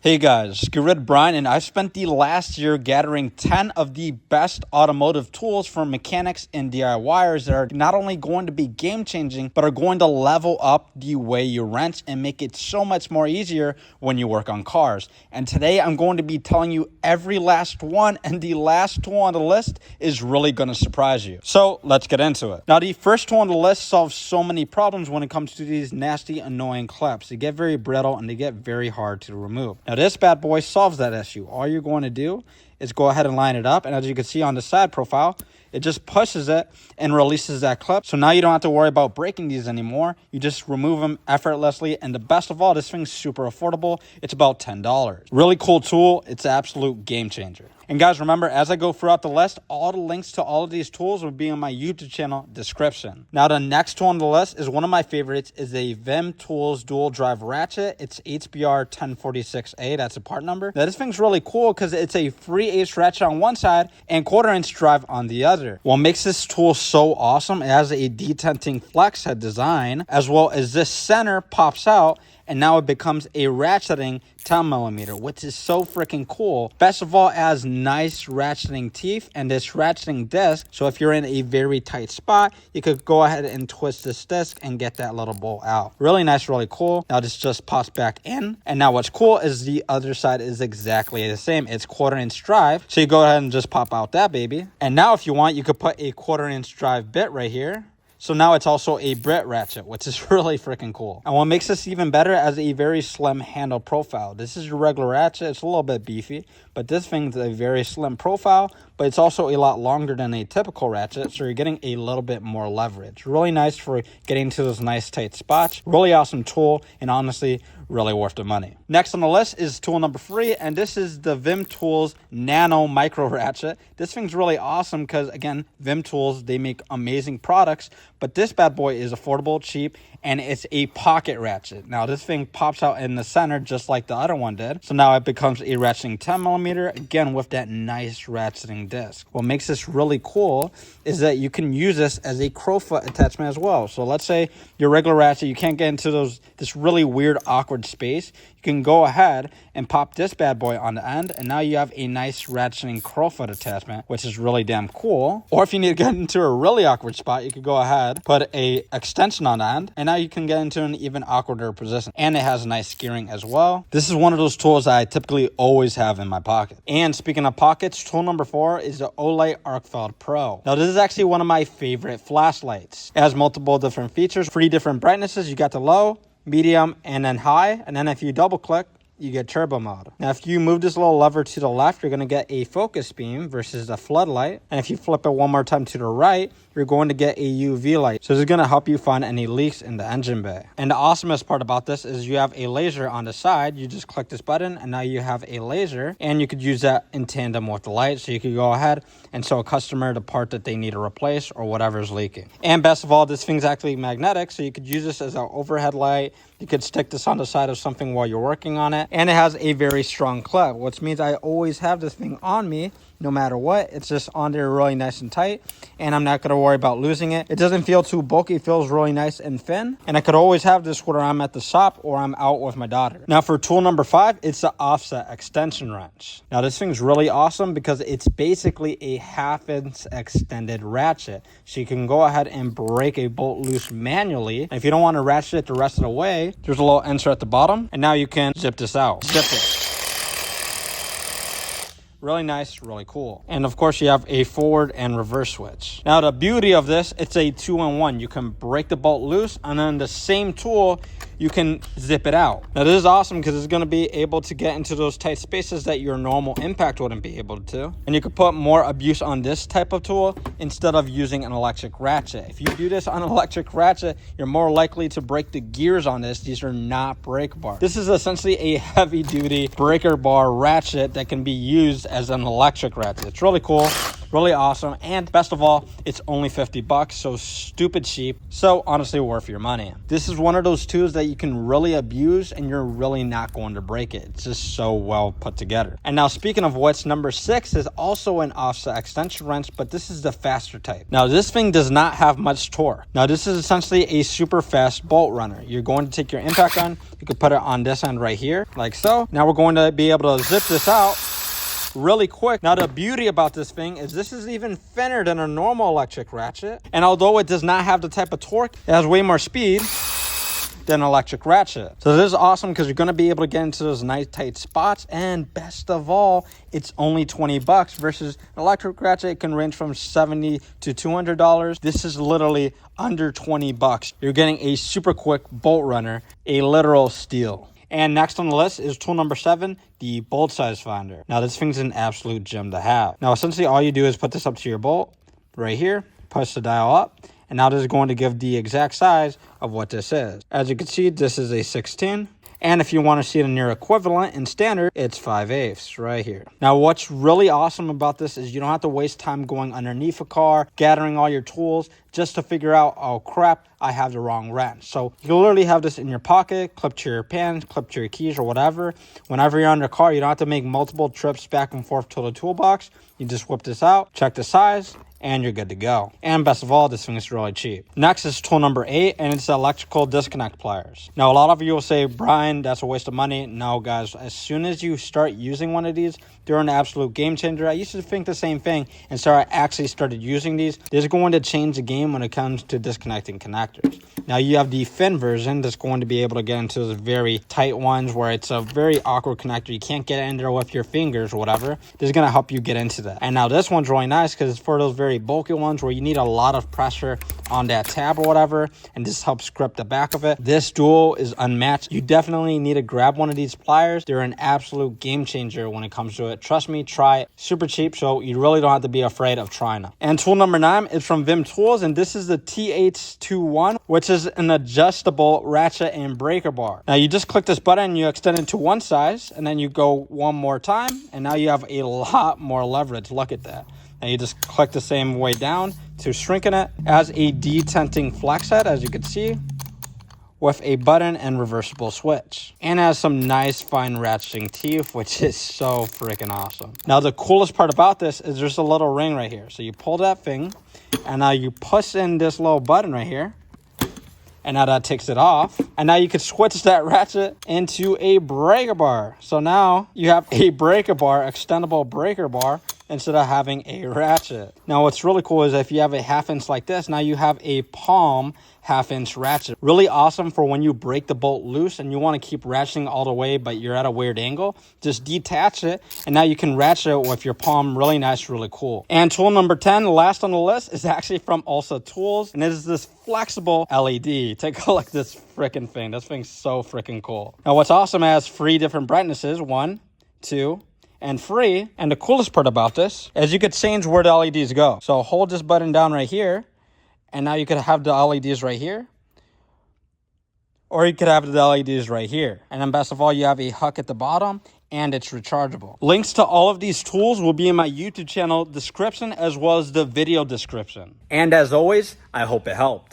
Hey guys, Gearheadbryan, and I've spent the last year gathering 10 of the best automotive tools for mechanics and DIYers that are not only going to be game-changing, but are going to level up the way you wrench and make it so much more easier when you work on cars. And today I'm going to be telling you every last one, and the last tool on the list is really going to surprise you. So let's get into it. Now, the first tool on the list solves so many problems when it comes to these nasty, annoying clips. They get very brittle and they get very hard to remove. Now, this bad boy solves that issue. All you're going to do is go ahead and line it up, and as you can see on the side profile, it just pushes it and releases that clip. So now you don't have to worry about breaking these anymore. You just remove them effortlessly, and the best of all, this thing's super affordable. It's about $10. Really cool tool. It's an absolute game changer. And guys, remember, as I go throughout the list, all the links to all of these tools will be in my YouTube channel description. Now, the next tool on the list is one of my favorites, is a Vim Tools dual drive ratchet. It's HBR 1046A. That's a part number. Now, this thing's really cool because it's a 3/8 ratchet on one side and 1/4" drive on the other. What makes this tool so awesome, it has a detenting flex head design, as well as this center pops out, and now it becomes a ratcheting 10mm, which is so freaking cool. Best of all, it has nice ratcheting teeth and this ratcheting disc. So if you're in a very tight spot, you could go ahead and twist this disc and get that little bolt out. Really nice, really cool. Now this just pops back in. And now what's cool is the other side is exactly the same. It's 1/4" drive. So you go ahead and just pop out that baby. And now if you want, you could put a 1/4" drive bit right here. So now it's also a Brit ratchet, which is really freaking cool. And what makes this even better, as a very slim handle profile. This is your regular ratchet. It's a little bit beefy, but this thing's a very slim profile, but it's also a lot longer than a typical ratchet, so you're getting a little bit more leverage. Really nice for getting to those nice tight spots. Really awesome tool, and honestly, really worth the money. Next on the list is tool number 3, and this is the Vim Tools Nano Micro Ratchet. This thing's really awesome because, again, Vim Tools, they make amazing products, but this bad boy is affordable, cheap, and it's a pocket ratchet. Now, this thing pops out in the center just like the other one did. So now it becomes a ratcheting 10mm, again, with that nice ratcheting disc. What makes this really cool is that you can use this as a crowfoot attachment as well. So let's say your regular ratchet, you can't get into this really weird, awkward space. You can go ahead and pop this bad boy on the end, and now you have a nice ratcheting crowfoot attachment, which is really damn cool. Or if you need to get into a really awkward spot, you could go ahead, put a extension on the end, and now you can get into an even awkwarder position. And it has nice gearing as well. This is one of those tools that I typically always have in my pocket. And speaking of pockets, tool number 4 is the Olight Arcfeld Pro. Now, this is actually one of my favorite flashlights. It has multiple different features, 3 different brightnesses. You got the low, medium, and then high. And then if you double click, you get turbo mode. Now, if you move this little lever to the left, you're going to get a focus beam versus the floodlight. And if you flip it one more time to the right, you're going to get a UV light. So this is going to help you find any leaks in the engine bay. And the awesomest part about this is you have a laser on the side. You just click this button, and now you have a laser. And you could use that in tandem with the light. So you could go ahead and show a customer the part that they need to replace or whatever's leaking. And best of all, this thing's actually magnetic. So you could use this as an overhead light. You could stick this on the side of something while you're working on it. And it has a very strong clip, which means I always have this thing on me no matter what. It's just on there really nice and tight, and I'm not going to worry about losing it. It doesn't feel too bulky. It feels really nice and thin, and I could always have this whether I'm at the shop or I'm out with my daughter. Now, for tool number 5, it's the offset extension wrench. Now, this thing's really awesome because it's basically a 1/2" extended ratchet, so you can go ahead and break a bolt loose manually. And if you don't want to ratchet it the rest of the way, there's a little insert at the bottom, and now you can zip this out. Zip it. Really nice, really cool. And of course, you have a forward and reverse switch. Now, the beauty of this, it's a 2-in-1. You can break the bolt loose, and then the same tool, you can zip it out. Now, this is awesome because it's going to be able to get into those tight spaces that your normal impact wouldn't be able to. And you could put more abuse on this type of tool instead of using an electric ratchet. If you do this on an electric ratchet, you're more likely to break the gears on this. These are not brake bars. This is essentially a heavy-duty breaker bar ratchet that can be used as an electric ratchet. It's really cool. Really awesome. And best of all, it's only 50 bucks, so stupid cheap. So honestly worth your money. This is one of those tools that you can really abuse and you're really not going to break it. It's just so well put together. And now speaking of which, number 6 is also an offset extension wrench, but this is the faster type. Now this thing does not have much torque. Now this is essentially a super fast bolt runner. You're going to take your impact gun, you can put it on this end right here, like so. Now we're going to be able to zip this out really quick. Now the beauty about this thing is this is even thinner than a normal electric ratchet, and although it does not have the type of torque, it has way more speed than electric ratchet. So this is awesome because you're going to be able to get into those nice tight spots, and best of all, it's only 20 bucks versus an electric ratchet. It can range from $70 to $200. This is literally under 20 bucks. You're getting a super quick bolt runner, a literal steal. And next on the list is tool number 7, the bolt size finder. Now this thing's an absolute gem to have. Now essentially all you do is put this up to your bolt right here, push the dial up, and now this is going to give the exact size of what this is. As you can see, this is a 16. And if you want to see it in your equivalent in standard, it's 5/8 right here. Now, what's really awesome about this is you don't have to waste time going underneath a car, gathering all your tools, just to figure out, oh crap, I have the wrong wrench. So you can literally have this in your pocket, clip to your pants, clip to your keys or whatever. Whenever you're on your car, you don't have to make multiple trips back and forth to the toolbox. You just whip this out, check the size, and you're good to go. And best of all, this thing is really cheap. Next is tool number 8, and it's the electrical disconnect pliers. Now, a lot of you will say, Brian, that's a waste of money. No, guys, as soon as you start using one of these, they're an absolute game changer. I used to think the same thing, and so I actually started using these. This is going to change the game when it comes to disconnecting connectors. Now, you have the thin version that's going to be able to get into those very tight ones where it's a very awkward connector. You can't get in there with your fingers or whatever. This is going to help you get into that. And now this one's really nice because it's for those very bulky ones where you need a lot of pressure on that tab or whatever, and this helps grip the back of it. This tool is unmatched. You definitely need to grab one of these pliers. They're an absolute game changer when it comes to it. Trust me, try it. Super cheap, so you really don't have to be afraid of trying it. And tool number 9 is from Vim Tools, and this is the TH21, which is an adjustable ratchet and breaker bar. Now you just click this button, you extend it to one size, and then you go one more time, and now you have a lot more leverage. Look at that. And you just click the same way down to shrinking it. As a detenting flex head, as you can see, with a button and reversible switch. And has some nice fine ratcheting teeth, which is so freaking awesome. Now the coolest part about this is there's a little ring right here. So you pull that thing, and now you push in this little button right here, and now that takes it off. And now you can switch that ratchet into a breaker bar. So now you have a breaker bar, extendable breaker bar, instead of having a ratchet. Now what's really cool is if you have a 1/2 inch like this, now you have a palm 1/2 inch ratchet. Really awesome for when you break the bolt loose and you want to keep ratcheting all the way, but you're at a weird angle. Just detach it, and now you can ratchet it with your palm. Really nice, really cool. And tool number 10, last on the list, is actually from Also Tools, and it is this flexible LED. Take a look at this freaking thing. This thing's so freaking cool. Now what's awesome, it has 3 different brightnesses, 1, 2, and 3. And the coolest part about this is you could change where the LEDs go. So hold this button down right here, and now you could have the LEDs right here, or you could have the LEDs right here. And then best of all, you have a hook at the bottom, and it's rechargeable. Links to all of these tools will be in my YouTube channel description as well as the video description. And as always, I hope it helped.